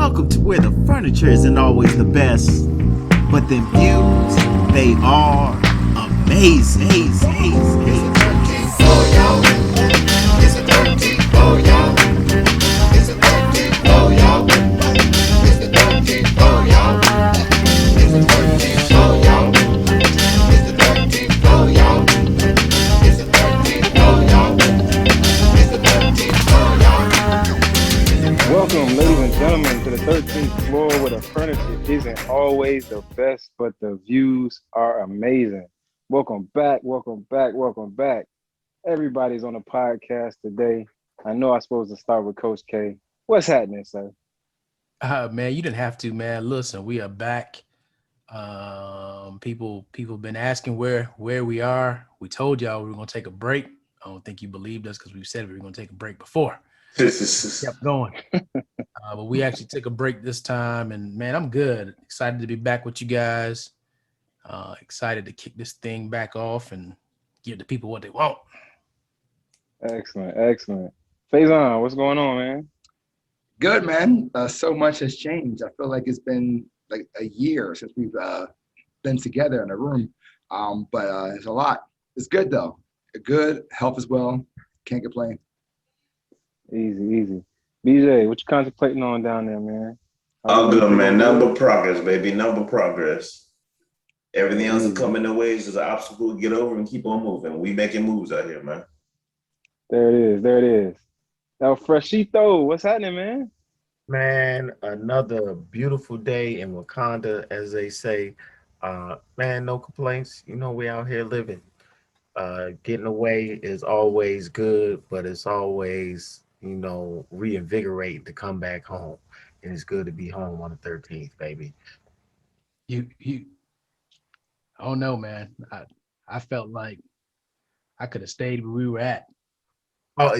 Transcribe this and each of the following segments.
welcome to where the furniture isn't always the best, but them views, they are amazing. It's a 13 for y'all. It's a 13 for y'all. It's a 13 for y'all. It's a 13 for y'all. It's a 13 for y'all. It's a 13 for y'all. It's a 13 for y'all. It's a 13 for Welcome, ladies and gentlemen, to the 13th floor where the furniture isn't always the best, but the views are amazing. Welcome back, welcome back, welcome back. Everybody's on the podcast today. I know I'm supposed to start with Coach K. What's happening, sir? Man, you didn't have to, man. Listen, we are back. People been asking where we are. We told y'all we were gonna take a break. I don't think you believed us because we said we were gonna take a break before. Kept going, but we actually took a break this time, and man, I'm good. Excited to be back with you guys. Excited to kick this thing back off and give the people what they want. Excellent, excellent. Faison, what's going on, man? Good, man. So much has changed. I feel like it's been like a year since we've been together in a room. But it's a lot. It's good though. Good health as well. Can't complain. Easy, easy. BJ, what you contemplating on down there, man? How's All good, everything man. going Number good? progress, baby. Number progress. Everything else is Easy. coming in ways is an obstacle to get over and keep on moving. We making moves out here, man. There it is, there it is. El Freshito, what's happening, man? Man, another beautiful day in Wakanda, as they say. Man, no complaints. You know, we out here living. Getting away is always good, but it's always, reinvigorating to come back home. And it's good to be home on the 13th, baby. You, I don't know, man. I felt like I could have stayed where we were at. Oh,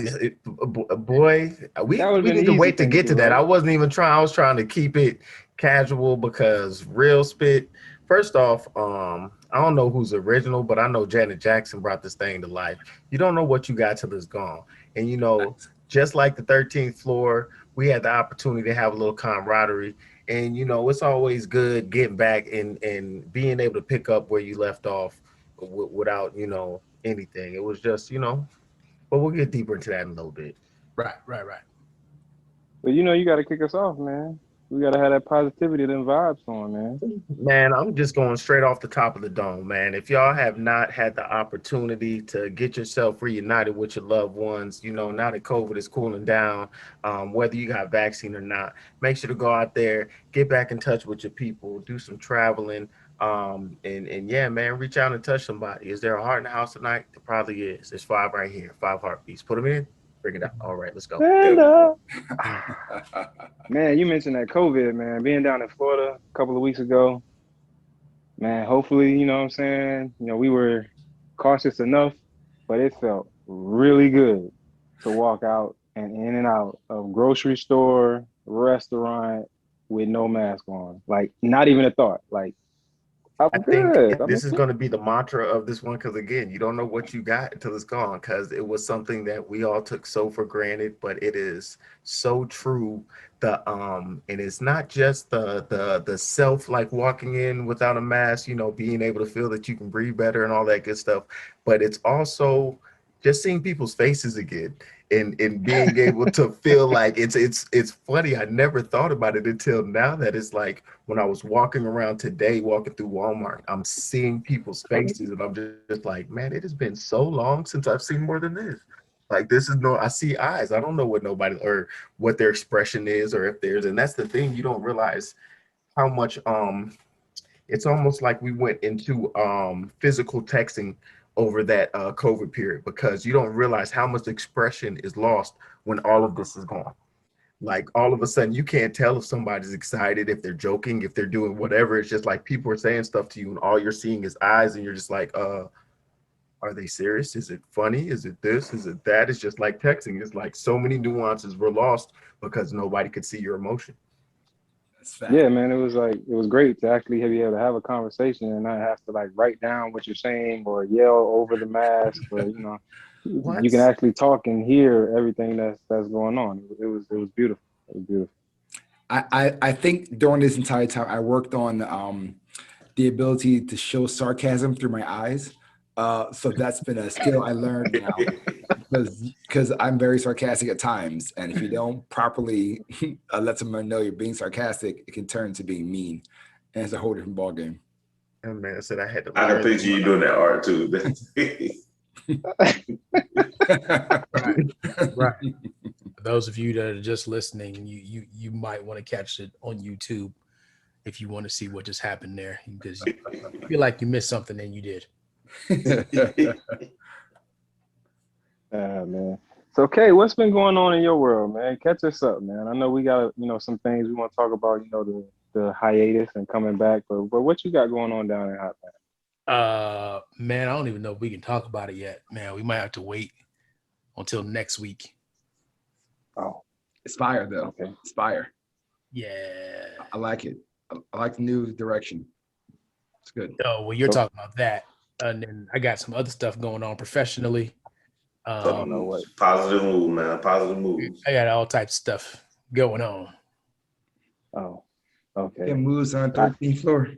boy, That we would have we been the need to easy wait to thing to get do, to that. right? I wasn't even trying. I was trying to keep it casual because real spit. First off, I don't know who's original, but I know Janet Jackson brought this thing to life. You don't know what you got till it's gone, and just like the 13th floor, we had the opportunity to have a little camaraderie, and it's always good getting back and being able to pick up where you left off without anything. It was just but we'll get deeper into that in a little bit. Right. But you got to kick us off, man. We got to have that positivity, them vibes on, man. Man, I'm just going straight off the top of the dome, man. If y'all have not had the opportunity to get yourself reunited with your loved ones, now that COVID is cooling down, whether you got vaccine or not, make sure to go out there, get back in touch with your people, do some traveling, and yeah, man, reach out and touch somebody. Is there a heart in the house tonight? There probably is. There's five right here, five heartbeats. Put them in, bring it out. All right, let's go. Stand Yeah. up. Man, you mentioned that COVID, man. Being down in Florida a couple of weeks ago, man, hopefully, you know what I'm saying? We were cautious enough, but it felt really good to walk out and in and out of grocery store, restaurant with no mask on. Like, not even a thought. Like, I I'm think good. I'm this is okay. going to be the mantra of this one because again, you don't know what you got until it's gone. Because it was something that we all took so for granted, but it is so true. And it's not just the self like walking in without a mask, being able to feel that you can breathe better and all that good stuff, but it's also just seeing people's faces again and being able to feel like it's funny. I never thought about it until now that it's like when I was walking around today, walking through Walmart, I'm seeing people's faces and I'm just like, man, it has been so long since I've seen more than this. Like this is no, I see eyes. I don't know what nobody or what their expression is or if there's, and that's the thing, you don't realize how much it's almost like we went into physical texting over that COVID period because you don't realize how much expression is lost when all of this is gone. Like all of a sudden, you can't tell if somebody's excited, if they're joking, if they're doing whatever. It's just like people are saying stuff to you, and all you're seeing is eyes, and you're just like, are they serious? Is it funny? Is it this? Is it that? It's just like texting. It's like so many nuances were lost because nobody could see your emotion. That's fact. Yeah, man, it was great to actually be able to have a conversation and not have to like write down what you're saying or yell over the mask or you can What? actually talk and hear everything that's going on. It was beautiful. It was beautiful. I think during this entire time I worked on the ability to show sarcasm through my eyes. So that's been a skill I learned now because I'm very sarcastic at times, and if you don't properly let someone know you're being sarcastic, it can turn to being mean, and it's a whole different ballgame. And man, I said I had to I can learn. picture you doing that art too. Right. For those of you that are just listening, you might want to catch it on YouTube if you want to see what just happened there, because you feel like you missed something and you did. Man. So, Kay, what's been going on in your world, man? Catch us up, man. I know we got, some things we want to talk about, the hiatus and coming back, but what you got going on down in Hot Man, I don't even know if we can talk about it yet, man. We might have to wait until next week. Oh, It's fire though. okay. It's fire. Yeah. I like it. I like the new direction. It's good. Oh, well, you're talking about that. And then I got some other stuff going on professionally. I don't know what. Positive move, man. Positive moves. I got all types of stuff going on. Oh, okay. It moves on 13th floor.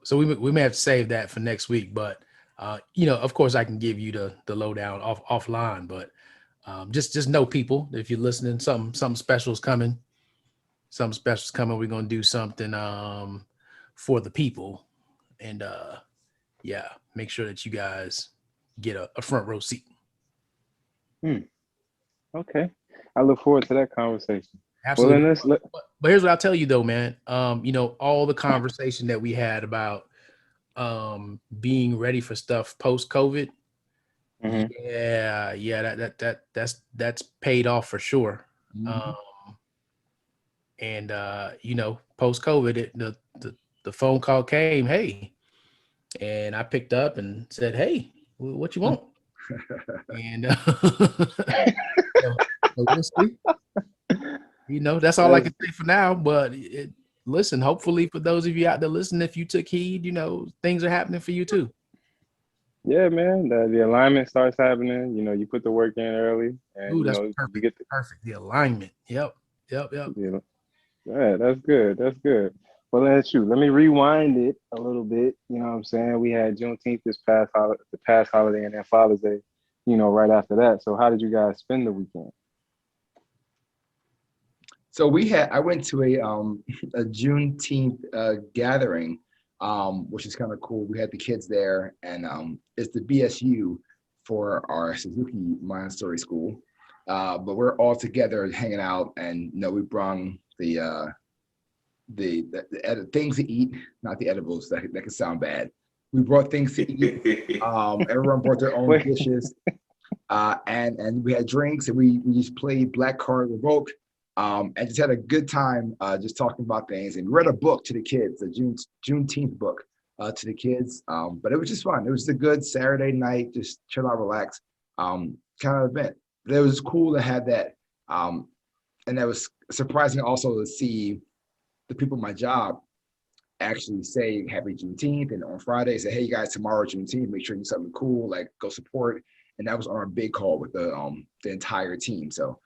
So we may have to save that for next week, but of course I can give you the lowdown offline, but just know, people, if you're listening, something special is coming. Something special is coming. We're gonna do something for the people, and make sure that you guys get a front row seat. Okay. I look forward to that conversation. Absolutely. Well, then But here's what I'll tell you though, man. All the conversation that we had about being ready for stuff post COVID. Mhm. Yeah, that's paid off for sure. Mhm. Post COVID, the phone call came, hey, and I picked up and said, hey, what you want? And so we'll see. That's all I can say for now. But listen, hopefully for those of you out there listening, if you took heed, things are happening for you too. Yeah, man. The alignment starts happening. You put the work in early, and Ooh, that's you perfect. get Perfect. The alignment. Yep. Yeah, that's good. That's good. Well, let me rewind it a little bit. You know what I'm saying? We had Juneteenth the past holiday, and then Father's Day, right after that. So how did you guys spend the weekend? So I went to a Juneteenth gathering, which is kind of cool. We had the kids there, and it's the BSU for our Suzuki Montessori school. But we're all together hanging out, and we brung the things to eat, not the edibles. That could sound bad. We brought things to eat. Everyone brought their own dishes, and we had drinks, and we just played Black Card Revoke. And just had a good time just talking about things, and read a book to the kids, a Juneteenth book to the kids. But it was just fun. It was a good Saturday night, just chill out, relax kind of event. But it was cool to have that. And that was surprising also to see the people at my job actually say Happy Juneteenth, and on Friday say, hey, you guys, tomorrow Juneteenth, make sure you do something cool, like go support. And that was on our big call with the entire team. So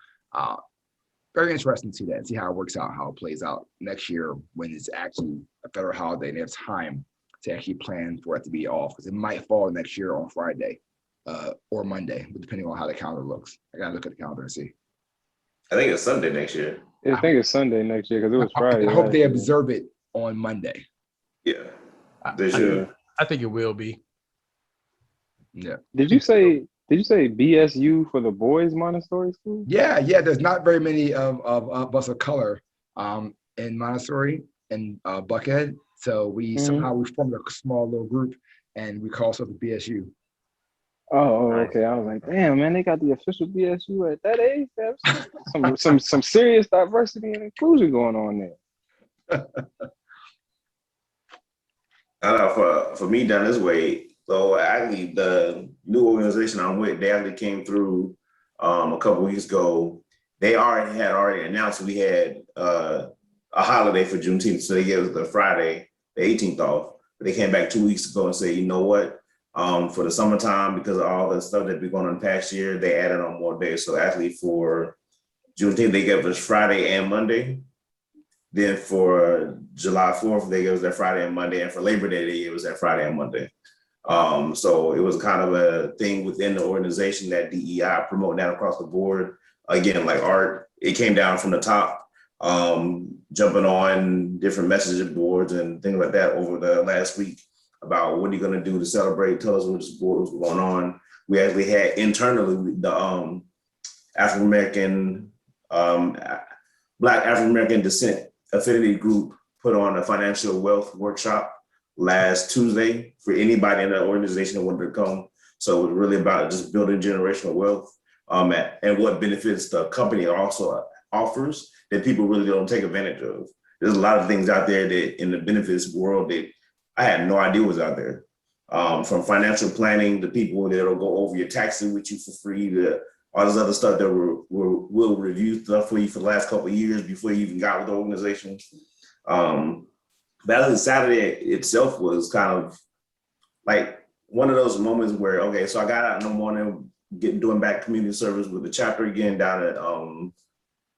very interesting to see that and see how it works out, how it plays out next year when it's actually a federal holiday and they have time to actually plan for it to be off, because it might fall next year on Friday or Monday, depending on how the calendar looks. I gotta look at the calendar and see. I think it's Sunday next year. I think it's Sunday next year because it was Friday. I hope they observe it on Monday. Yeah, they should. I think it will be. Yeah. Did you say BSU for the boys Montessori school? Yeah. There's not very many of us of color in Montessori and Buckhead, so we somehow we formed a small little group and we call ourselves the BSU. Oh, okay. I was like, damn, man, they got the official BSU at that age. Some serious diversity and inclusion going on there. I know for me down this way, so actually the new organization I'm with, they actually came through a couple weeks ago. They already announced we had a holiday for Juneteenth, so they gave us the Friday, the 18th off. But they came back 2 weeks ago and said, you know what? For the summertime, because of all the stuff that we've gone on the past year, they added on more days. So actually for Juneteenth, they gave us Friday and Monday. Then for July 4th, they gave us that Friday and Monday, and for Labor Day, they gave us that Friday and Monday. So it was kind of a thing within the organization that DEI promote that across the board. Again, like art, it came down from the top, jumping on different messaging boards and things like that over the last week about what are you going to do to celebrate, tell us what's going on. We actually had internally the African-American, Black African-American Descent Affinity Group put on a financial wealth workshop last Tuesday for anybody in the organization that wanted to come. So it was really about just building generational wealth and what benefits the company also offers that people really don't take advantage of. There's a lot of things out there that in the benefits world that I had no idea was out there. From financial planning to people that'll go over your taxes with you for free to all this other stuff that will review stuff for you for the last couple of years before you even got with the organization. That Saturday itself was kind of like one of those moments where, okay, so I got out in the morning, doing back community service with the chapter again down at,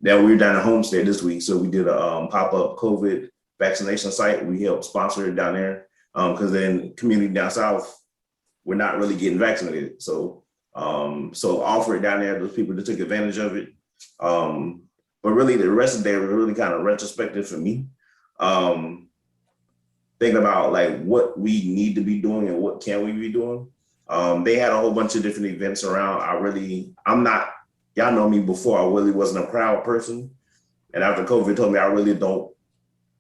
we were down at Homestead this week. So we did a pop-up COVID vaccination site. We helped sponsor it down there because then community down south, we're not really getting vaccinated. So offer it down there, those people that took advantage of it. But really the rest of the day was really kind of retrospective for me. Think about like what we need to be doing and what can we be doing. They had a whole bunch of different events around. Y'all know me before, I really wasn't a crowd person. And after COVID told me I really don't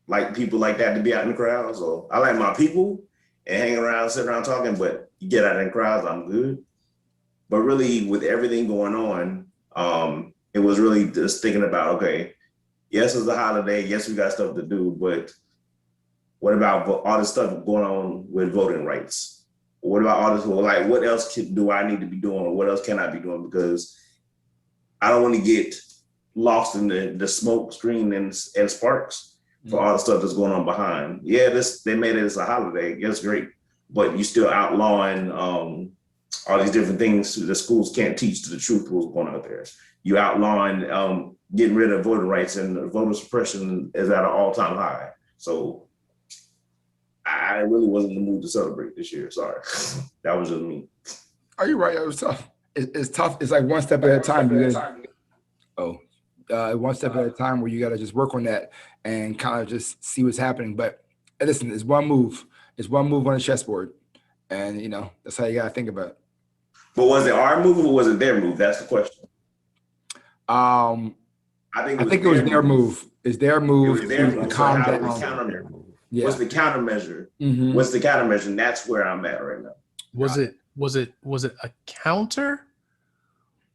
like people like that to be out in the crowd. So I like my people and hang around, sit around talking, but you get out in crowds, I'm good. But really with everything going on, it was really just thinking about, okay, yes, it's a holiday. Yes, we got stuff to do, but what about all this stuff going on with voting rights? What about all this, like, what else do I need to be doing? What else can I be doing? Because I don't want to get lost in the smoke screen and sparks for all the stuff that's going on behind. Yeah, they made it as a holiday. It's great, but you still outlawing all these different things the schools can't teach to the truth what's going on out there. You outlawing getting rid of voting rights, and voter suppression is at an all-time high. So I really wasn't in the mood to celebrate this year. Sorry. That was just me. Are you right? It was tough. It's tough. It's like one step at a time. One step at a time where you got to just work on that and kind of just see what's happening. But listen, it's one move. It's one move on the chessboard. And, that's how you got to think about it. But was it our move or was it their move? That's the question. I think it was their move. It's their move to calm down. Yeah. What's the countermeasure? Mm-hmm. What's the countermeasure? And that's where I'm at right now. Was it a counter,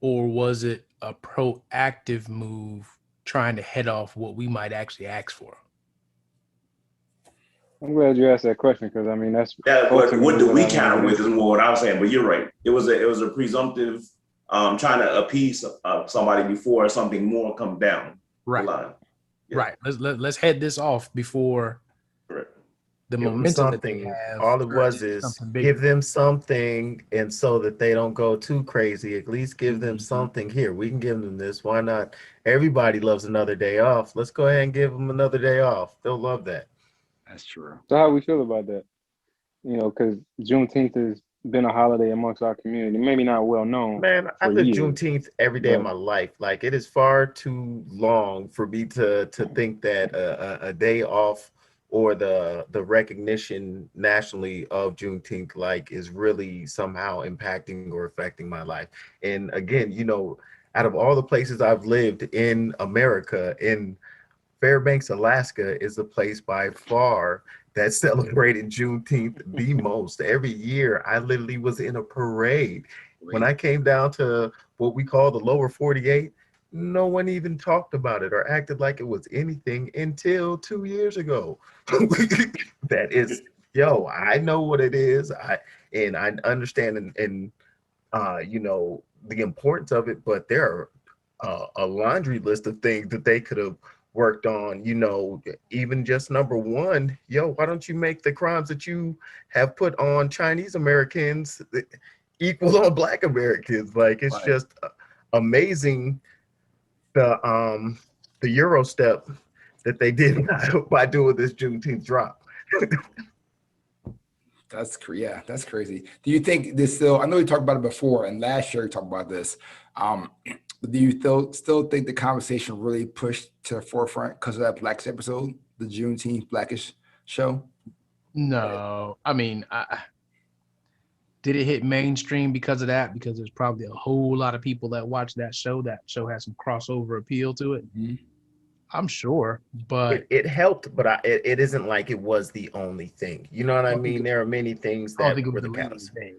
or was it a proactive move trying to head off what we might actually ask for? I'm glad you asked that question, because I mean what do we counter with is more what I was saying. But you're right. It was a presumptive trying to appease somebody before something more comes down the line. Yeah. Right. Let's head this off before. The momentum that they have. All it was is give them something, and so that they don't go too crazy, at least give them something. Here, we can give them this. Why not? Everybody loves another day off. Let's go ahead and give them another day off. They'll love that. That's true. So how we feel about that? Because Juneteenth has been a holiday amongst our community. Maybe not well known. Man, I live Juneteenth every day of my life. Like, it is far too long for me to think that a day off or the recognition nationally of Juneteenth is really somehow impacting or affecting my life. And again, out of all the places I've lived in America, in Fairbanks, Alaska is the place by far that celebrated Juneteenth the most. Every year I literally was in a parade. When I came down to what we call the lower 48, no one even talked about it or acted like it was anything until 2 years ago. That is, I know what it is. I understand and the importance of it, but there are a laundry list of things that they could have worked on, even just number one, why don't you make the crimes that you have put on Chinese Americans equal on Black Americans? It's just amazing. The Euro step that they did by doing this Juneteenth drop. That's crazy. Do you think this still? I know we talked about it before, and last year we talked about this. Do you still think the conversation really pushed to the forefront because of that Blackish episode, the Juneteenth Blackish show? No, I mean, did it hit mainstream because of that? Because there's probably a whole lot of people that watch that show. That show has some crossover appeal to it. Mm-hmm. I'm sure, but It helped, but it isn't like it was the only thing. You know what I mean? There are many things I don't that think it were was the the leading catalyst. thing.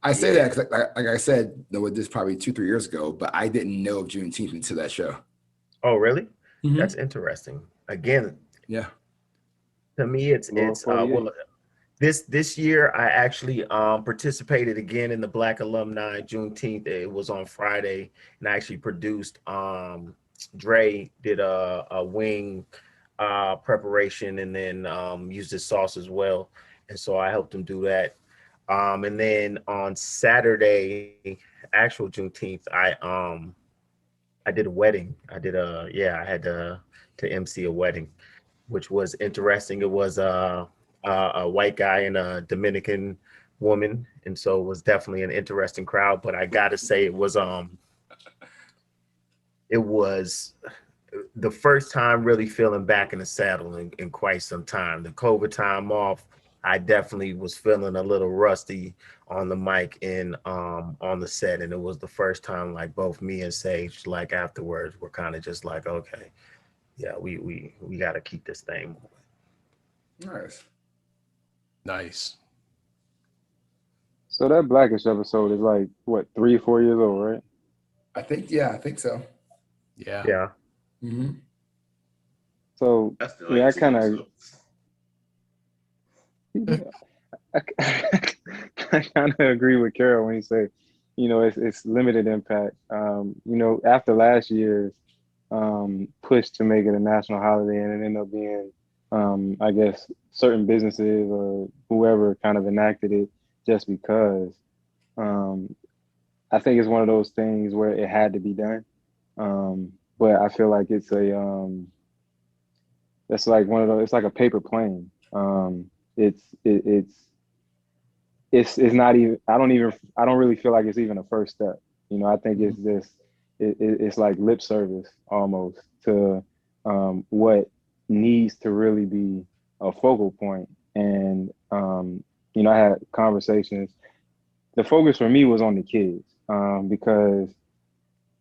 I say Yeah. that because, like I said, this probably 2-3 years ago, but I didn't know of Juneteenth until that show. Oh, really? Mhm. That's interesting. Again, Yeah. to me, it's Lower 48. well, this year I actually participated again in the Black Alumni Juneteenth. It was on Friday, and I actually produced. Dre did a wing preparation, and then used his sauce as well, and so I helped him do that. And then on Saturday, actual Juneteenth, I did a wedding. I had to MC a wedding, which was interesting. It was a white guy and a Dominican woman, and so it was definitely an interesting crowd. But I gotta say, it was the first time really feeling back in the saddle in quite some time. The COVID time off, I definitely was feeling a little rusty on the mic and on the set, and it was the first time like both me and Sage, like afterwards, were kind of just like, okay, yeah, we got to keep this thing moving. Nice. Nice. So that Blackish episode is like what, 3 or 4 years old, right? I think so. Yeah. Yeah. Mm-hmm. So That's the yeah, I 19 kind episodes. of I kind of agree with Carol when he say, it's limited impact. After last year's push to make it a national holiday, and it ended up being, I guess, certain businesses or whoever kind of enacted it just because. I think it's one of those things where it had to be done. But I feel like it's like one of those. It's like a paper plane. It's it, it's not even. I don't really feel like it's even a first step. I think it's just it's like lip service almost to what needs to really be a focal point. And I had conversations. The focus for me was on the kids because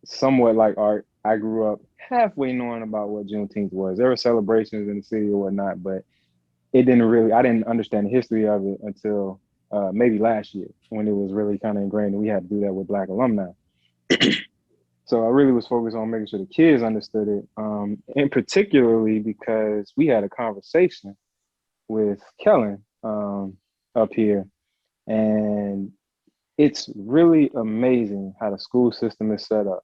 somewhat like art, I grew up halfway knowing about what Juneteenth was. There were celebrations in the city or whatnot, but I didn't understand the history of it until maybe last year when it was really kind of ingrained and we had to do that with Black alumni. So I really was focused on making sure the kids understood it, and particularly because we had a conversation with Kellen up here, and it's really amazing how the school system is set up.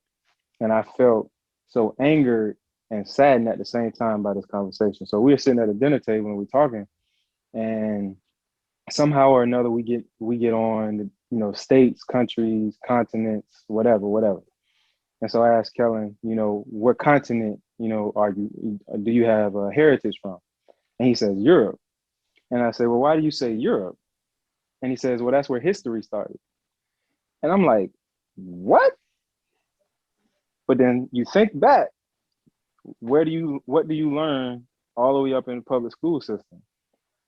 And I felt so angered and saddened at the same time by this conversation. So we were sitting at a dinner table and we're talking, and somehow or another we get on states, countries, continents, whatever. And so I asked Kellen, what continent do you have a heritage from? And he says Europe. And I said, well, why do you say Europe? And he says, well, that's where history started. And I'm like, what? But then you think back, what do you learn all the way up in the public school system?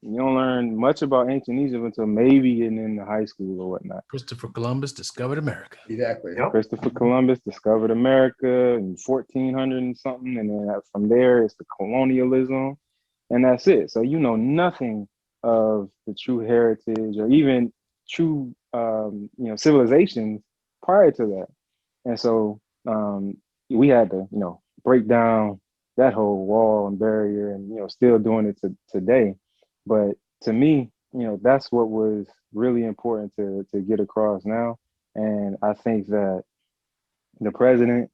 You don't learn much about ancient Egypt until maybe getting into high school or whatnot. Christopher Columbus discovered America. Exactly. Yep. Christopher Columbus discovered America in 1400 and something, and then from there it's the colonialism, and that's it. So you know nothing of the true heritage or even true civilizations prior to that. And so we had to break down that whole wall and barrier, and still doing it today. But to me, that's what was really important to get across now. And I think that the president,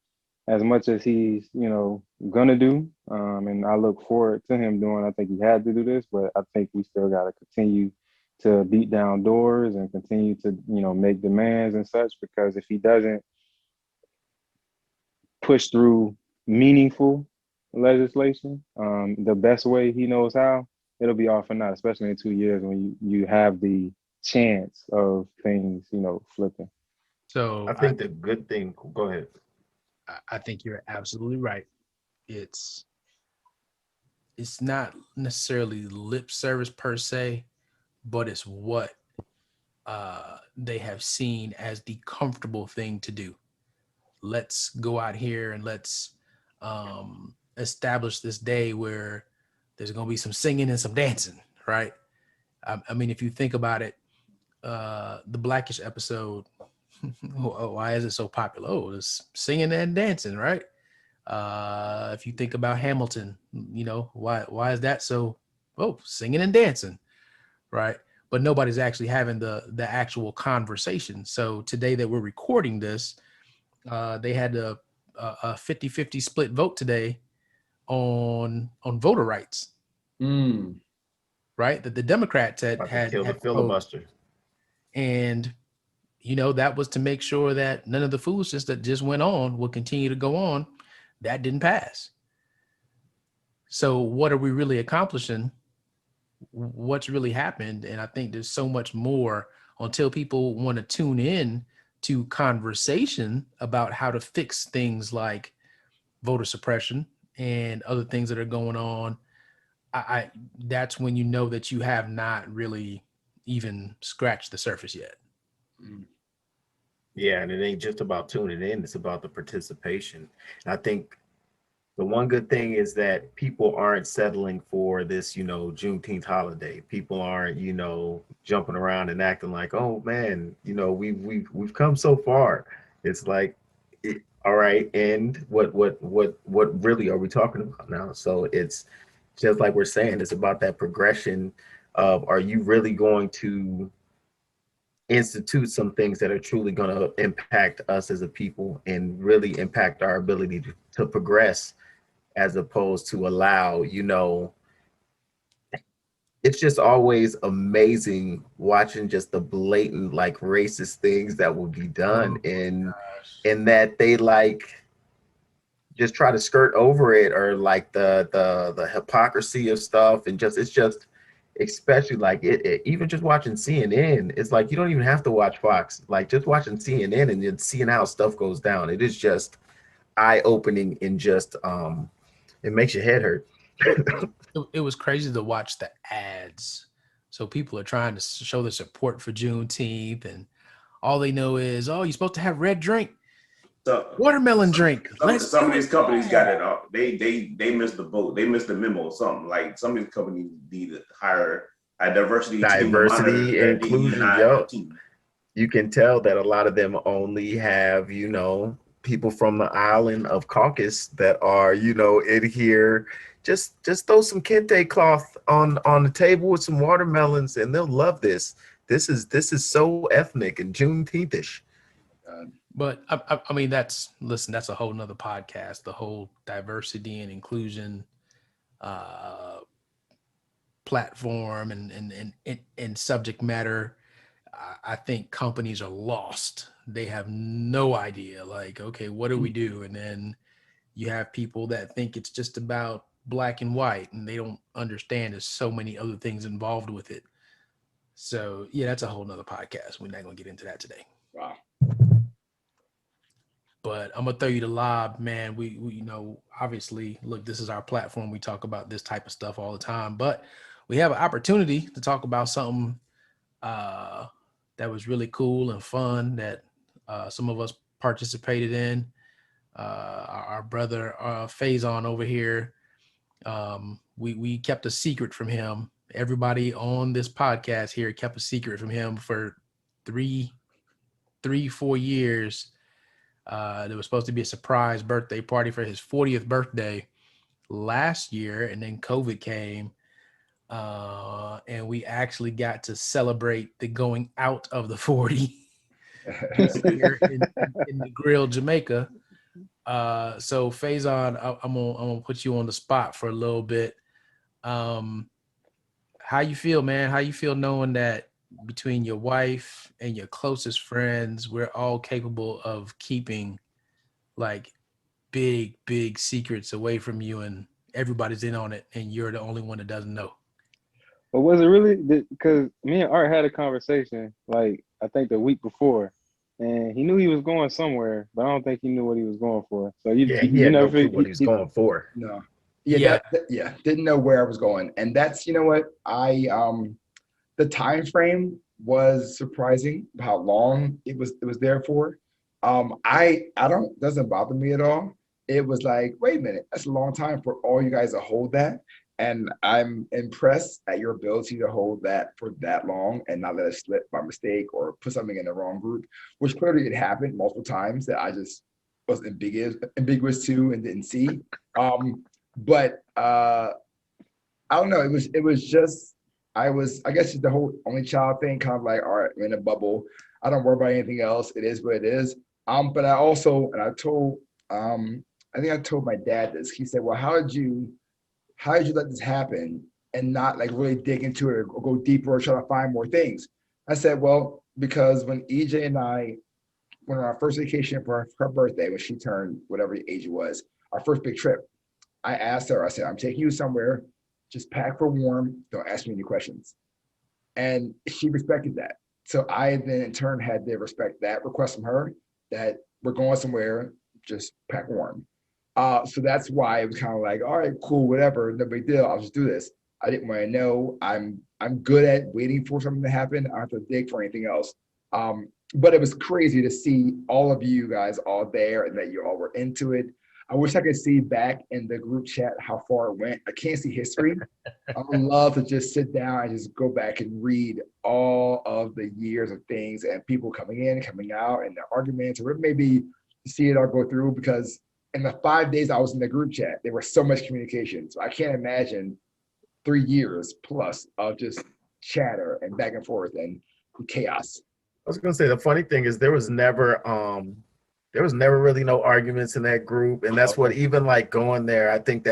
as much as he's gonna do, and I look forward to him doing, I think he had to do this, but I think we still got to continue to beat down doors and continue to make demands and such, because if he doesn't push through meaningful legislation, the best way he knows how, it'll be all for naught, especially in 2 years when you have the chance of things, flipping. So I think the good thing, go ahead. I think you're absolutely right. It's it's not necessarily lip service per se, but it's what they have seen as the comfortable thing to do. Let's go out here and let's establish this day where there's going to be some singing and some dancing, right? I mean, if you think about it, the Blackish episode, why is it so popular? Oh, it's singing and dancing, right? If you think about Hamilton, why is that so? Oh, singing and dancing, right? But nobody's actually having the actual conversation. So today that we're recording this, they had a 50-50 split vote today on voter rights, right? That the Democrats had About to had kill the had proposed, filibuster. and that was to make sure that none of the foolishness that just went on will continue to go on. That didn't pass. So what are we really accomplishing? What's really happened? And I think there's so much more until people want to tune in to conversation about how to fix things like voter suppression and other things that are going on. I that's when you know that you have not really even scratched the surface yet. Yeah, and it ain't just about tuning in, it's about the participation. And I think the one good thing is that people aren't settling for this, Juneteenth holiday. People aren't, jumping around and acting like, oh man, we've come so far. It's like, all right, and what really are we talking about now? So it's just like we're saying, it's about that progression of, are you really going to institute some things that are truly going to impact us as a people and really impact our ability to progress, as opposed to allow, it's just always amazing watching just the blatant like racist things that will be done, Oh gosh. and that they like just try to skirt over it, or like the hypocrisy of stuff, and just it's just, especially like even just watching CNN, it's like you don't even have to watch Fox. Like just watching CNN and then seeing how stuff goes down, it is just eye opening, and just it makes your head hurt. It was crazy to watch the ads. So people are trying to show their support for Juneteenth, and all they know is, oh, you're supposed to have red drink, So watermelon drink. Let's some of do these it. companies got Yeah. it. They missed the boat. They missed the memo or something. Like some of these companies need to hire a diversity team to monitor Diversity, that DE and inclusion, I yo. team. You can tell that a lot of them only have, people from the island of Caucasus that are, in here. Just throw some kente cloth on the table with some watermelons, and they'll love this. This is so ethnic and Juneteenth-ish. But I mean, that's a whole nother podcast, the whole diversity and inclusion uh, platform and subject matter. I think companies are lost. They have no idea. Like, okay, what do we do? And then you have people that think it's just about black and white, and they don't understand there's so many other things involved with it. So yeah, that's a whole nother podcast. We're not gonna get into that today. Wow. But I'm gonna throw you the lob, man. We obviously, look, this is our platform. We talk about this type of stuff all the time, but we have an opportunity to talk about something uh, that was really cool and fun that some of us participated in. Our brother Faison over here, we kept a secret from him. Everybody on this podcast here kept a secret from him for 4 years. There was supposed to be a surprise birthday party for his 40th birthday last year, and then COVID came, and we actually got to celebrate the going out of the 40 this year in the Grill, Jamaica. So Faison, I'm gonna put you on the spot for a little bit. How you feel, man? How you feel knowing that between your wife and your closest friends, we're all capable of keeping like big secrets away from you, and everybody's in on it, and you're the only one that doesn't know. But was it really? Because me and Art had a conversation, like I think the week before, and he knew he was going somewhere, but I don't think he knew what he was going for. So Yeah, he you had no never clue figured what he was going for. No. Yeah, Yeah. yeah, didn't know where I was going. And that's, you know what, the time frame was surprising how long it was there for. I don't doesn't bother me at all. It was like, wait a minute, that's a long time for all you guys to hold that. And I'm impressed at your ability to hold that for that long and not let it slip by mistake or put something in the wrong group, which clearly it happened multiple times that I just was ambiguous to and didn't see. But I don't know. It was just I guess it's the whole only child thing, kind of like, all right, we're in a bubble. I don't worry about anything else. It is what it is. But I also, and I think I told my dad this. He said, well, how did you let this happen and not like really dig into it or go deeper or try to find more things? I said, well, because when EJ and I went on our first vacation for her birthday, when she turned whatever age it was, our first big trip, I asked her, I said, I'm taking you somewhere, just pack for warm, don't ask me any questions. And she respected that. So I then in turn had to respect that request from her that we're going somewhere, just pack warm. So that's why it was kind of like, all right, cool, whatever, no big deal. I'll just do this. I didn't want to know. I'm good at waiting for something to happen. I don't have to dig for anything else. But it was crazy to see all of you guys all there and that you all were into it. I wish I could see back in the group chat how far it went. I can't see history. I would love to just sit down and just go back and read all of the years of things and people coming in, coming out, and the arguments, or maybe see it all go through, because in the 5 days I was in the group chat, there was so much communication. So I can't imagine 3 years plus of just chatter and back and forth and chaos. I was gonna say the funny thing is there was never really no arguments in that group, and that's what, even like going there, I think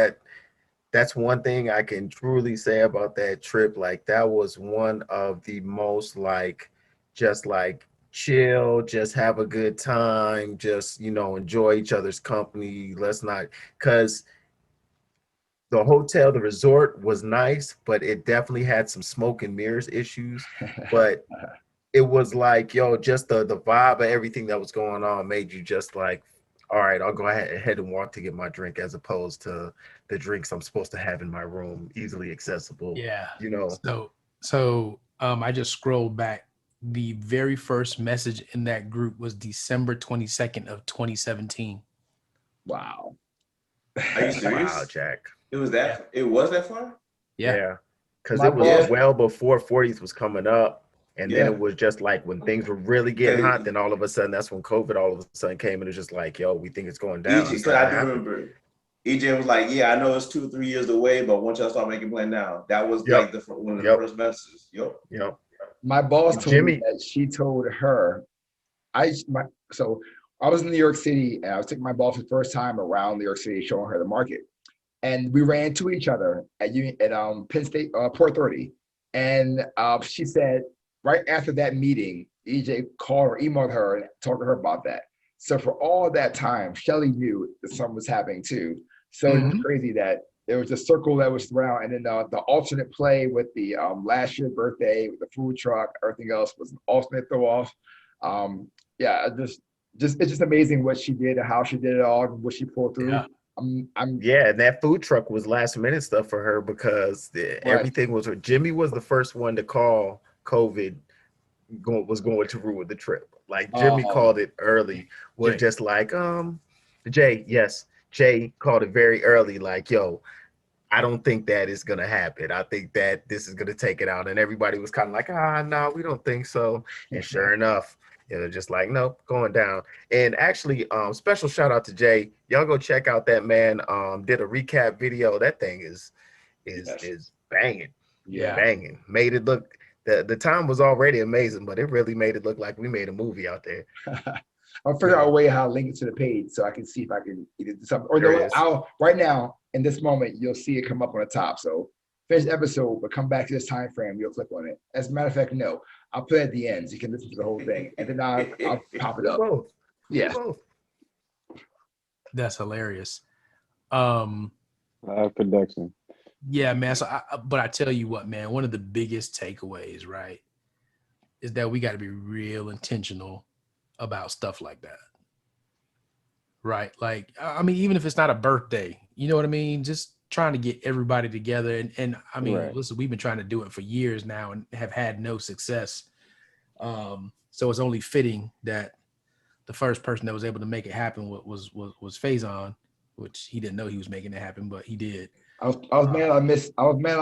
that's one thing I can truly say about that trip. Like that was one of the most like just like chill, just have a good time, just enjoy each other's company. Let's not, because the hotel, the resort was nice, but it definitely had some smoke and mirrors issues. But it was like, yo, just the vibe of everything that was going on made you just like, all right, I'll go ahead and walk to get my drink, as opposed to the drinks I'm supposed to have in my room, easily accessible. Yeah. You know. So I just scrolled back. The very first message in that group was December 22nd of 2017. Wow. Are you serious? Wow, Jack. It was that. It was that far. Yeah. Because My it was boss- well before 40th was coming up. And then Yeah. it was just like when things were really getting hot, then all of a sudden, that's when COVID all of a sudden came, and it was just like, yo, we think it's going down. EJ, I do remember. EJ was like, yeah, I know it's 2 or 3 years away, but once y'all start making plan now, that was like one of the first messages. Yep. My boss told Jimmy me that she told her, so I was in New York City and I was taking my boss for the first time around New York City, showing her the market. And we ran into each other at Penn State, Port Authority. And she said, right after that meeting, EJ called or emailed her and talked to her about that. So for all that time, Shelly knew that something was happening too. So It was crazy that there was a circle that was around, and then the alternate play with the last year's birthday with the food truck, everything else was an alternate throw off. It's just amazing what she did and how she did it all and what she pulled through. Yeah. Yeah, and that food truck was last minute stuff for her, because everything was. Jimmy was the first one to call COVID was going to ruin the trip. Like Jimmy called it early. Was Jay. just like Jay called it very early. Like, yo, I don't think that is gonna happen. I think that this is gonna take it out. And everybody was kind of like, no, we don't think so. And sure enough, just like, nope, going down. And actually, special shout out to Jay. Y'all go check out that man. Did a recap video. That thing is banging. Yeah. Banging. Made it look. The time was already amazing, but it really made it look like we made a movie out there. I'll figure out a way how to link it to the page so I can see if I can either do something. Or no, right now in this moment you'll see it come up on the top. So finish the episode, but come back to this time frame. You'll click on it. As a matter of fact, no, I'll put it at the end so you can listen to the whole thing, and then I'll pop it up. Both. Yeah. Both. That's hilarious. Live production. Yeah, man. So, but I tell you what, man, one of the biggest takeaways, right, is that we got to be real intentional about stuff like that. Right. Like, I mean, even if it's not a birthday, you know what I mean? Just trying to get everybody together. And I mean, Right. listen, we've been trying to do it for years now and have had no success. So it's only fitting that the first person that was able to make it happen was Faison, which he didn't know he was making it happen, but he did. I was mad I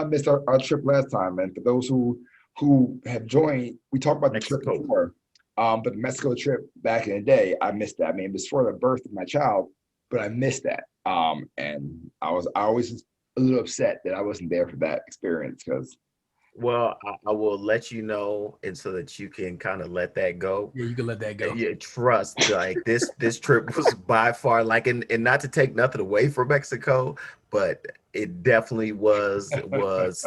missed our trip last time, and for those who have joined, we talked about the trip Mexico. before. But the Mexico trip back in the day, I missed that. I mean, it was for the birth of my child, but I missed that. And I always a little upset that I wasn't there for that experience because Well, I will let you know, and so that you can kind of let that go. Yeah, you can let that go. Yeah, trust. Like this trip was by far like, and not to take nothing away from Mexico, but it definitely was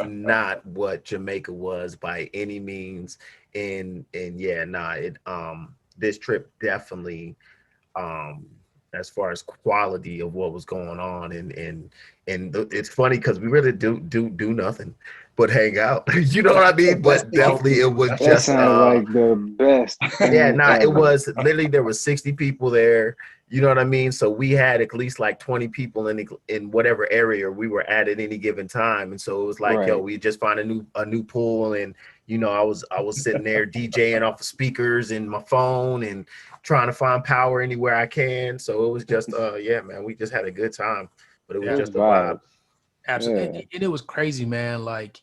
not what Jamaica was by any means. And yeah, nah, this trip definitely as far as quality of what was going on, it's funny because we really do nothing but hang out. You know what I mean? But definitely it was That just sounds like the best yeah, thing nah, it ever. was literally there was 60 people there. You know what I mean? So we had at least like 20 people in whatever area we were at any given time. And so it was like, yo, Right. we just found a new pool, and you know, I was sitting there DJing off of speakers and my phone and trying to find power anywhere I can. So it was just yeah, man, we just had a good time. But it was Yeah. Good just a vibe. vibes. Absolutely. Yeah. And it was crazy, man. Like,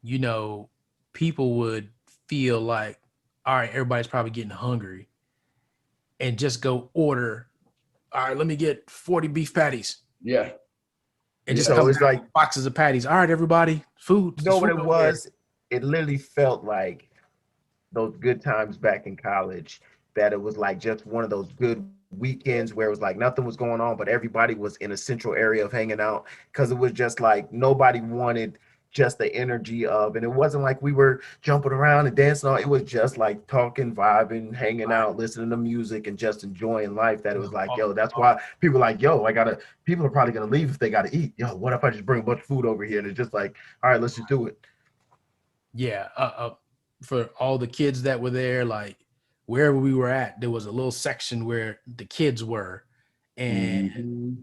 you know, people would feel like, all right, everybody's probably getting hungry and just go order, all right, let me get 40 beef patties yeah. and just So come it's back like, with boxes of patties. All right, everybody, food. you There's know what food it over there. was? It literally felt like those good times back in college, that it was like just one of those good weekends where it was like nothing was going on, but everybody was in a central area of hanging out, because it was just like nobody wanted just the energy of, and it wasn't like we were jumping around and dancing all, it was just like talking, vibing, hanging Right. out, listening to music, and just enjoying life. That it was like, yo, that's Oh, why people like, yo, people are probably gonna leave if they gotta eat. Yo, what if I just bring a bunch of food over here? And it's just like, all right, let's just do it. yeah. For all the kids that were there, like wherever we were at, there was a little section where the kids were, and Mhm.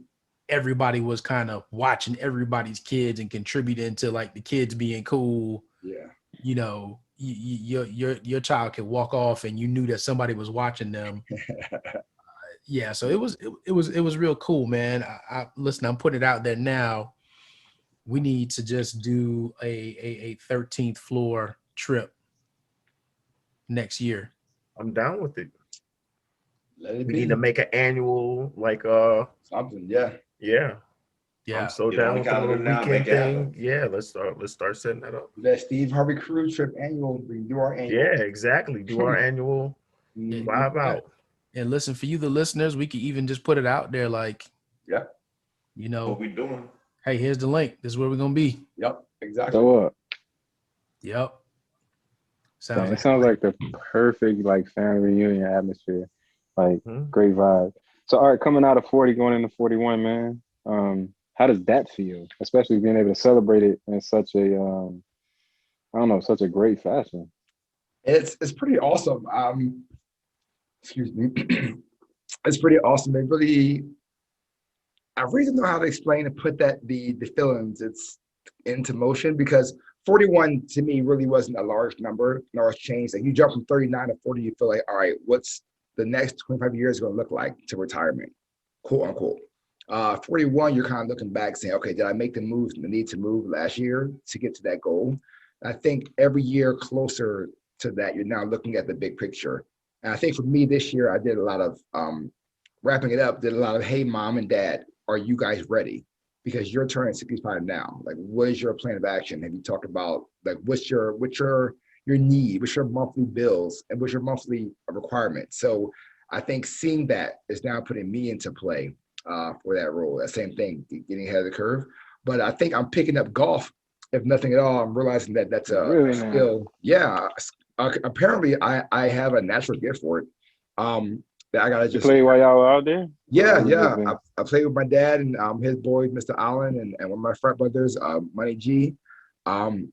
everybody was kind of watching everybody's kids and contributing to like the kids being cool. Yeah. You know, your child could walk off and you knew that somebody was watching them. Yeah, so it was real cool, man. I listen, I'm putting it out there now. We need to just do a 13th floor trip next year. I'm down with it. Let it We need to be make an annual, like something. Yeah. yeah. I'm Yeah. so Get on down the with a little calendar now, make weekend it happen. thing. Yeah, let's start setting that up. That Steve Harvey cruise trip annual. We do our annual. Yeah, exactly. Do our annual Mhm. vibe out. And listen, for you, the listeners, we could even just put it out there like, Yeah. you What know, we doing? hey, here's the link. This is where we're gonna be. Yep. Exactly. So what? Yep. Sounds Dang, like it sounds like the perfect like family reunion atmosphere. Like Mhm. great vibe. So all right, coming out of 40, going into 41, man. How does that feel? Especially being able to celebrate it in such a I don't know, such a great fashion. It's pretty awesome. Excuse me. It's pretty awesome. It really, I really don't know how to explain and put the feelings it's into motion, because 41 to me really wasn't a large number, large change. Like you jump from 39 to 40, you feel like, all right, what's the next 25 years going to look like to retirement, quote unquote. 41, you're kind of looking back saying, okay, did I make the moves and the need to move last year to get to that goal? I think every year closer to that, you're now looking at the big picture. And I think for me this year, I did a lot of wrapping it up, did a lot of, hey, mom and dad, are you guys ready? Because you're turning 65 now. Like, what is your plan of action? Have you talked about like what's your need, what's your monthly bills, and what's your monthly requirement? So I think seeing that is now putting me into play for that role. That same thing, getting ahead of the curve. But I think I'm picking up golf, if nothing at all. I'm realizing that that's a Really skill. now. Yeah, apparently I have a natural gift for it. that I gotta You just played while y'all were out there? yeah, Or you just yeah. been- I played with my dad and his boys, Mr. Allen, and one of my frat brothers, Money G. Um,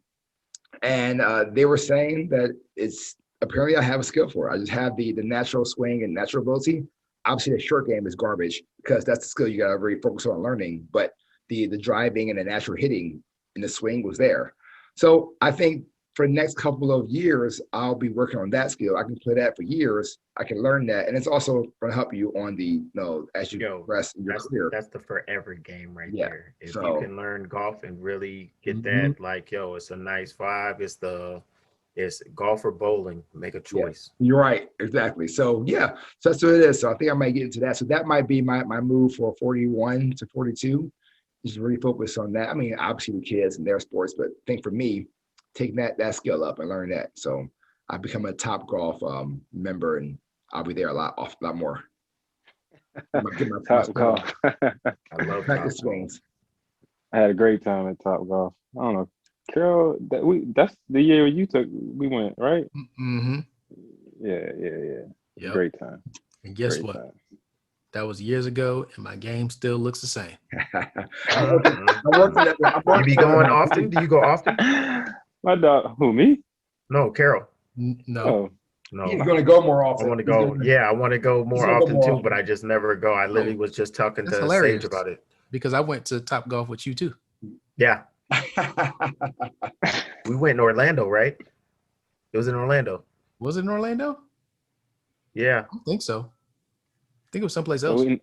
and they were saying that it's apparently I have a skill for it. I just have the natural swing and natural ability. Obviously, the short game is garbage because that's the skill you gotta really focus on learning. But the driving and the natural hitting and the swing was there. So I think for the next couple of years, I'll be working on that skill. I can play that for years. I can learn that, and it's also going to help you on the as you progress in your career. That's the for every game right Yeah. there. If So you can learn golf and really get Mhm. that, like, yo, it's a nice vibe. It's golf or bowling. Make a yeah, choice. you're right, exactly. So yeah, so that's what it is. So I think I might get into that. So that might be my move for 41 to 42. Just really focus on that. I mean, obviously the kids and their sports, but I think for me, taking that skill up and learn that. So I become a top golf member, and I'll be there a lot more. Get my Top golf. I love practice golf. swings. I had a great time at Top Golf. I don't know, Carol. That's the year we went, right? Mm-hmm. Yeah. Yep. Great time. And guess Great what? time. That was years ago, and my game still looks the same. I'm working at You be going often? Do you go often? My dog, who, me? No, Carol. No. Oh, No. He's going to go more I often. want to go. Yeah, I want to go more gonna go often more too, often. but I just never go. I literally was just talking That's to hilarious. Sage about it. Because I went to Top Golf with you too. Yeah, we went in Orlando, right? It was in Orlando. Was it in Orlando? Yeah. I don't think so. I think it was someplace so else. we,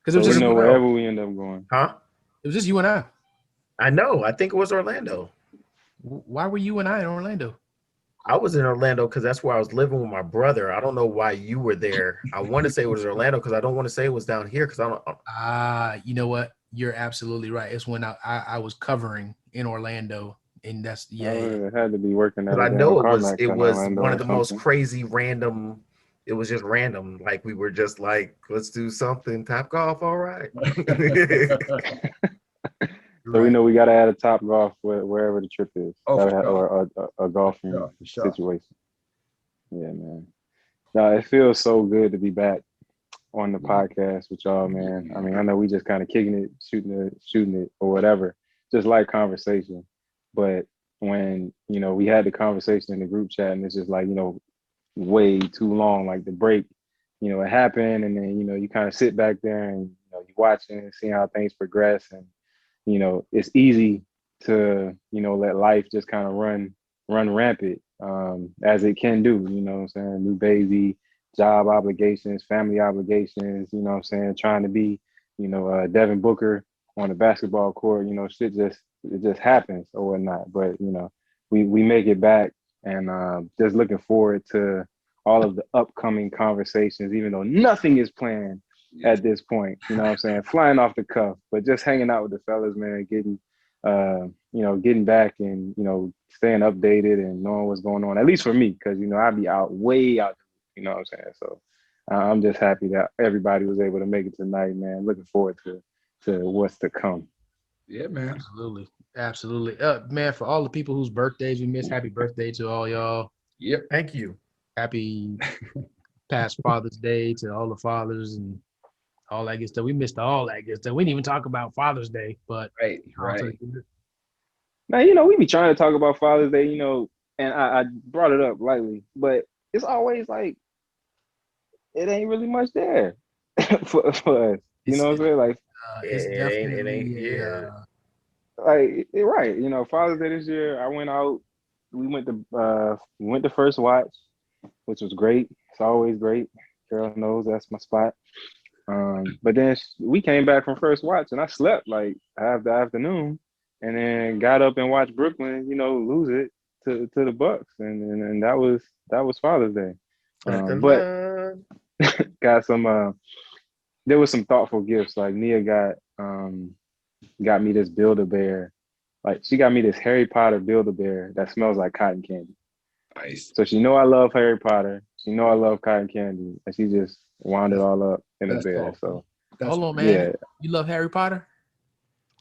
Because so it was we just know go. wherever we end up going. Huh? it was just you and I. I know. I think it was Orlando. Why were you and I in Orlando? I was in Orlando because that's where I was living with my brother. I don't know why you were there. I want to say it was Orlando because I don't want to say it was down here because I don't. You know what? You're absolutely right. It's when I was covering in Orlando, and that's It had to be working at But a I damn know CarMax it in was Orlando one or of the most something. crazy random. It was just random. Like we were just like, let's do something. Top golf, all right. So we know we got to add a Top Golf wherever the trip is. Oh, for sure. Or a golfing For sure. situation. Yeah, man. No, it feels so good to be back on the podcast with y'all, man. I mean, I know we just kind of kicking it, shooting it, or whatever, just like conversation. But when we had the conversation in the group chat, and it's just like way too long. Like the break, it happened, and then you kind of sit back there and you watching and seeing how things progress, and it's easy to let life just kind of run rampant as it can do. You know what I'm saying? New baby, job obligations, family obligations. You know what I'm saying? Trying to be Devin Booker on the basketball court. Shit just happens or whatnot. But we make it back, and just looking forward to all of the upcoming conversations, even though nothing is planned at this point. You know what I'm saying? Flying off the cuff, but just hanging out with the fellas, man, getting back and staying updated and knowing what's going on, at least for me, because I'd be way out, you know what I'm saying? So I'm just happy that everybody was able to make it tonight, man. Looking forward to what's to come. Yeah, man. Absolutely. Man, for all the people whose birthdays we missed, happy birthday to all y'all. Yep. Thank you. Happy past Father's Day to all the fathers and all that good stuff. We missed all that good stuff. We didn't even talk about Father's Day, but Right. Now, we be trying to talk about Father's Day, and I brought it up lightly, but it's always like it ain't really much there for us. You know what I'm saying? Like it's definitely right. Father's Day this year, I went out. We went to First Watch, which was great. It's always great. Girl knows that's my spot. But then we came back from First Watch, and I slept like half the afternoon, and then got up and watched Brooklyn, lose it to the Bucks, and that was Father's Day. But got some. There was some thoughtful gifts. Like Nia got me this Build-A-Bear. Like she got me this Harry Potter Build-A-Bear that smells like cotton candy. Nice. So she know I love Harry Potter. She know I love cotton candy, and she just wound it all up in a bear. Thoughtful. So hold on, man. Yeah, You love Harry Potter?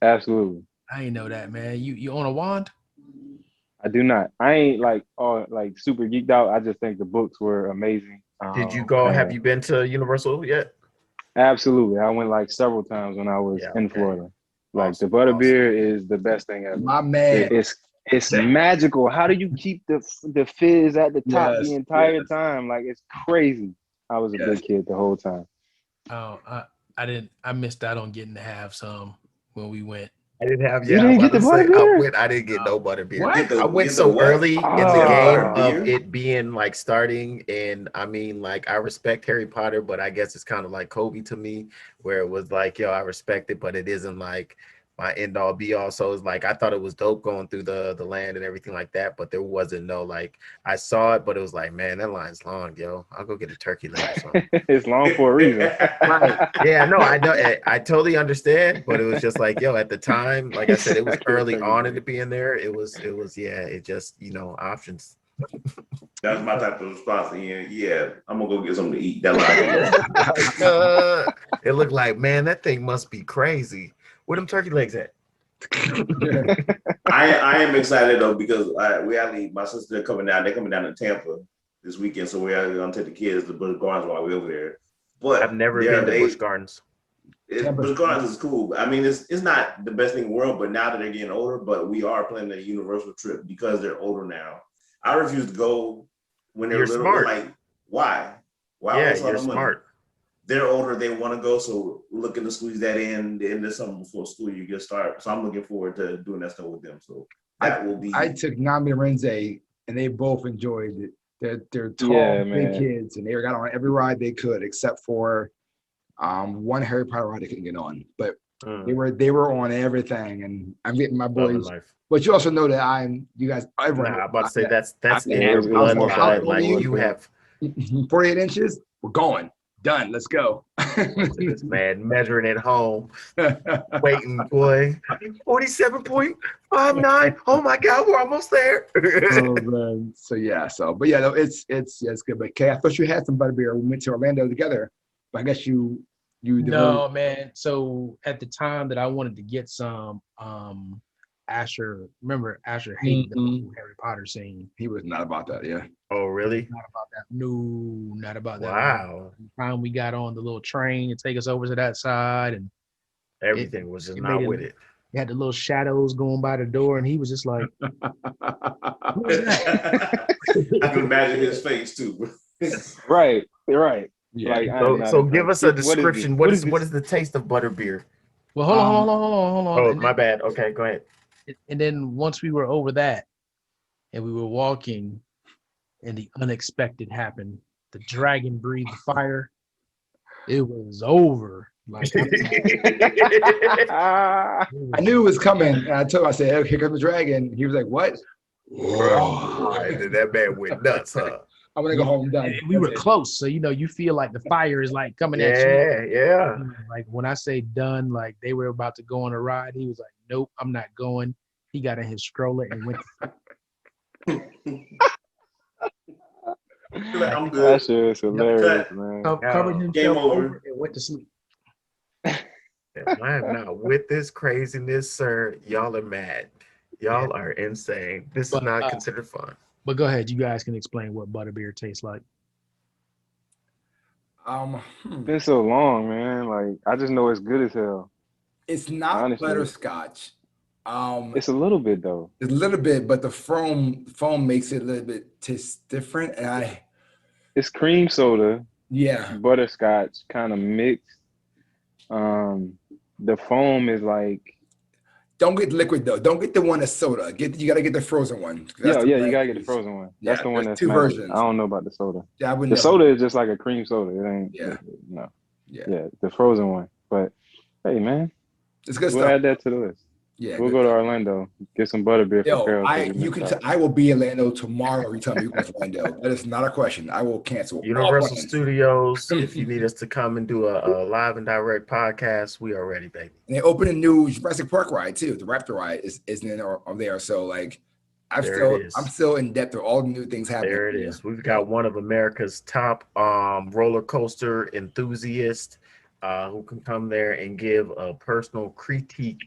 absolutely. I ain't know that, man. You own a wand? I do not. I ain't like super geeked out. I just think the books were amazing. Did you Oh, go? Have man. you been to Universal yet? Absolutely. I went like several times when I was Yeah, in okay. Florida. Like the Awesome, butterbeer is the best thing ever. My man. It's magical. How do you keep the fizz at the top the Yes, entire yes, time? Like it's crazy. I was a yes. big kid the whole time. Oh, I didn't. I missed out on getting to have some when we went. I didn't have. You Yeah, I'm didn't about get the to say butterbeer? I didn't get no butterbeer. Get What? the I went get the so what? early You in the said game Ah, of butterbeer? it being like starting, and I mean, like I respect Harry Potter, but I guess it's kind of like Kobe to me, where it was like, yo, I respect it, but it isn't like my end all be all. So it's like I thought it was dope going through the land and everything like that, but there wasn't no like I saw it, but it was like, man, that line's long, yo. I'll go get a turkey leg or something. it's long for a reason. Right. Yeah, no, I know. I totally understand, but it was just like, yo, at the time, like I said, it was early on into being there. It was, yeah, it just, options. That's my type of response. Yeah, I'm gonna go get something to eat. That's what I do. Like, it looked like, man, that thing must be crazy. Where them turkey legs at? I am excited though because we actually my sister they're coming down. They're coming down to Tampa this weekend, so we're actually gonna take the kids to Busch Gardens while we're over there. I've But never been to Busch Gardens. Busch Gardens is cool. I mean, it's not the best thing in the world, but now that they're getting older, but we are planning a Universal trip because they're older now. I refuse to go when they're You're little. smart. Like, why? Why Yeah, waste all you're the money? smart. They're older, they want to go, so we're looking to squeeze that in the end of summer before school you get started. So I'm looking forward to doing that stuff with them. So that will be. I took Nami and Renze, and they both enjoyed it. They're tall, Yeah, big man. kids, and they got on every ride they could, except for one Harry Potter ride they couldn't get on. But they were on everything, and I'm getting my Loving boys. life. But you also know that you guys, everyone. Nah, I'm about to say that's Yeah, in your it was more bloodline. fun. Like It was you good. have 48 inches. We're going. Done. Let's go. this man measuring at home, waiting, boy. 47.59. Oh my God, we're almost there. Oh man. So yeah. But yeah, no, it's good. But Kay, I thought you had some butterbeer. We went to Orlando together, but I guess you No, man. So at the time that I wanted to get some, Asher hated the whole Harry Potter scene. He was not about that. Yeah. Oh, really? Not about that. No, not about that. Wow. By the time we got on the little train to take us over to that side, and Everything was just it not made with it. He had the little shadows going by the door, and he was just like, "Who is that?" I can imagine his face too. Right. Yeah. Like I am not So give us a impressed. description. What is the taste of butterbeer? Well, hold on. Oh, And my bad. Okay, go ahead. then once we were over that, and we were walking, and the unexpected happened. The dragon breathed fire. It was over. Like I knew it was coming. And I told him, I said, "Oh, here comes the dragon." He was like, "What?" That man went nuts, huh? I'm gonna go home. Done. And we were close, so you feel like the fire is like coming at Yeah, yeah. you. Like when I say done, like they were about to go on a ride. He was like, "Nope, I'm not going." He got in his stroller and went. I'm good. That shit is hilarious, man. Covered himself Game over. over and went to sleep. I am not with this craziness, sir. Y'all are mad. Y'all are insane. This is not considered fun. But go ahead. You guys can explain what butterbeer tastes like. It's been so long, man. Like I just know it's good as hell. It's not Honestly. butterscotch. It's a little bit though. It's a little bit, but the foam makes it a little bit taste different. And It's cream soda, yeah, butterscotch kind of mixed. The foam is like don't get liquid though. Don't get the one that's soda. You gotta get the frozen one. you gotta get the frozen one. That's the one there's that's two magic. versions. I don't know about the soda. Yeah, I would The never. soda is just like a cream soda. It ain't. Yeah. No. Yeah, The frozen one. But hey, man, it's good we'll stuff. add that to the list. Yeah, We'll good go to stuff. Orlando, get some butterbeer for Carol. I will be in Orlando tomorrow. You tell me you're going to Orlando. That is not a question. I will cancel. Universal Studios. If you need us to come and do a live and direct podcast, we are ready, baby. And they opened a new Jurassic Park ride too. The Raptor ride is in there. So like, I'm still in depth of all the new things happening. There it is. We've got one of America's top roller coaster enthusiasts who can come there and give a personal critique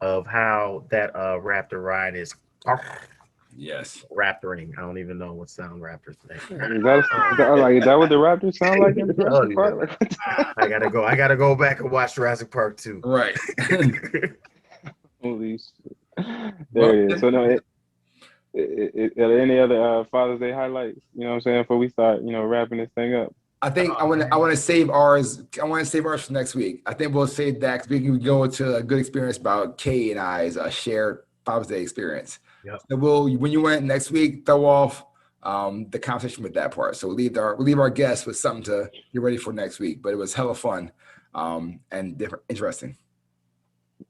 of how that Raptor ride is. Yes. Raptoring. I don't even know what sound Raptors make. Is that what the Raptors sound like in Jurassic Park? I gotta go back and watch Jurassic Park 2. Right. Holy shit. There it is. So no, are there any other Father's Day highlights? You know what I'm saying? Before we start, wrapping this thing up. I think I want to save ours. I want to save ours for next week. I think we'll save that because we can go into a good experience about Kay and I's shared Father's Day experience. Yep. So when you went next week, throw off the conversation with that part. So we'll leave our guests with something to get ready for next week. But it was hella fun and different, interesting.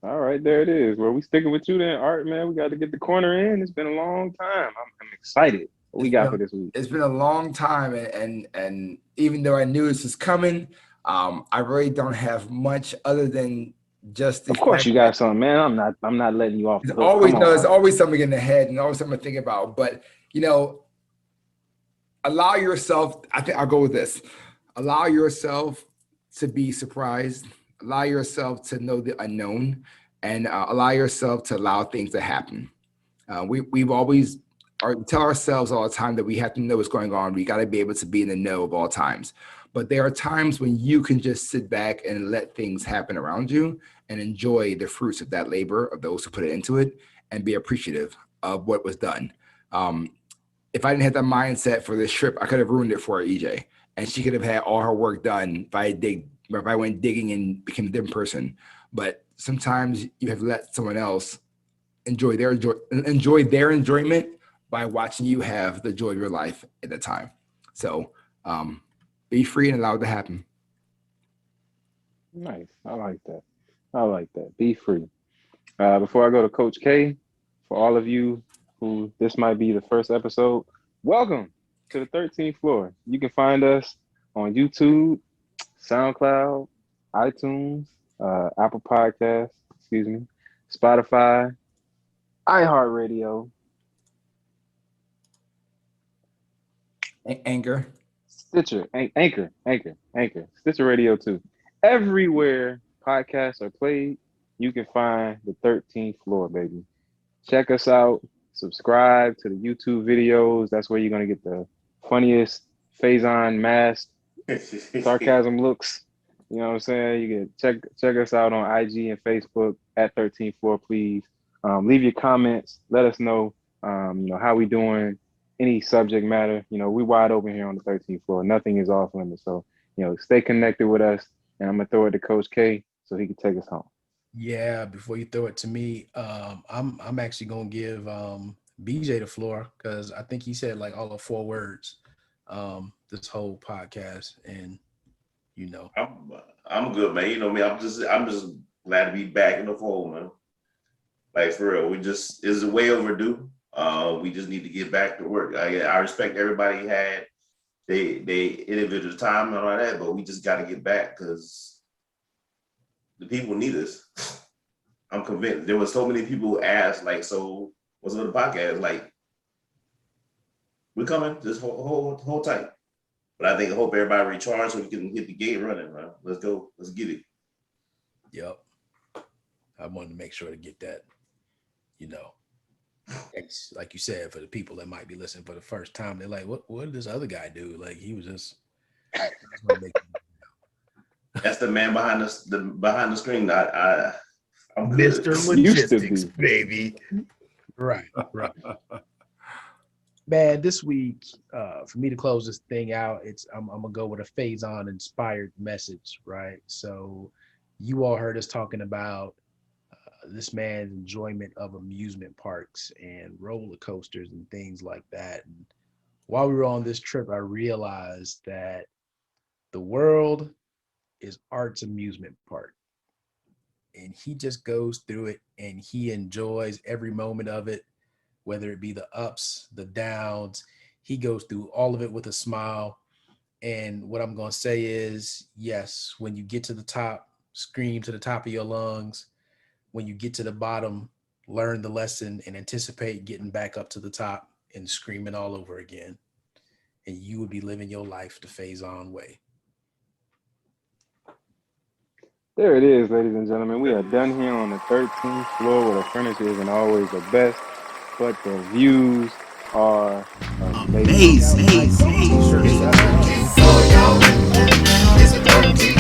All right, there it is. Well, we sticking with you then, Art, man. We got to get the corner in. It's been a long time. I'm excited. What we got for this week? It's been a long time, and even though I knew this was coming, I really don't have much other than just the Of course, you got something, man. I'm not letting you off the hook. There's always something in the head and always something to think about. But allow yourself. I think I'll go with this. Allow yourself to be surprised. Allow yourself to know the unknown, and allow yourself to allow things to happen. We've always tell ourselves all the time that we have to know what's going on. We got to be able to be in the know of all times. But there are times when you can just sit back and let things happen around you and enjoy the fruits of that labor of those who put it into it and be appreciative of what was done. If I didn't have that mindset for this trip, I could have ruined it for EJ, and she could have had all her work done if I went digging and became a different person. But sometimes you have to let someone else enjoy their enjoyment by watching you have the joy of your life at the time. So be free and allow it to happen. Nice. I like that. Be free. Before I go to Coach K, for all of you who this might be the first episode, welcome to the 13th floor. You can find us on YouTube, SoundCloud, iTunes, Apple Podcasts, Spotify, iHeartRadio, Anchor, Stitcher, Anchor, Stitcher Radio too. Everywhere podcasts are played, you can find the 13th floor, baby. Check us out. Subscribe to the YouTube videos. That's where you're gonna get the funniest Faison mask sarcasm looks. You know what I'm saying? You can check us out on IG and Facebook at 13th floor, please. Leave your comments. Let us know how we doing. Any subject matter, we wide open here on the 13th floor. Nothing is off limits. So, stay connected with us. And I'm gonna throw it to Coach K so he can take us home. Yeah, before you throw it to me, I'm actually gonna give BJ the floor because I think he said like all the 4 words this whole podcast, and I'm good, man. You know me. I'm just glad to be back in the fold, man. Like for real, it's way overdue. We just need to get back to work. I respect everybody had they individual time and all that, but we just got to get back because the people need us. I'm convinced. There was so many people who asked, like, so what's on the podcast? Like, we're coming. Just hold tight. But I hope everybody recharge so we can get the gate running, man. Let's go. Let's get it. Yep. I wanted to make sure to get that, like you said, for the people that might be listening for the first time, they're like, what did this other guy do? Like, he was just That's the man behind the screen. I'm good. Mr. Logistics, baby. Right. Man, this week, for me to close this thing out, I'm gonna go with a Faison inspired message, right? So you all heard us talking about this man's enjoyment of amusement parks and roller coasters and things like that. And while we were on this trip, I realized that the world is Art's amusement park. And he just goes through it and he enjoys every moment of it, whether it be the ups, the downs. He goes through all of it with a smile. And what I'm going to say is, yes, when you get to the top, scream to the top of your lungs. When you get to the bottom, learn the lesson and anticipate getting back up to the top and screaming all over again. And you would be living your life the Faison way. There it is, ladies and gentlemen. We are done here on the 13th floor where the furniture isn't always the best, but the views are amazing. Amazing. It's a 13 for y'all. It's a 13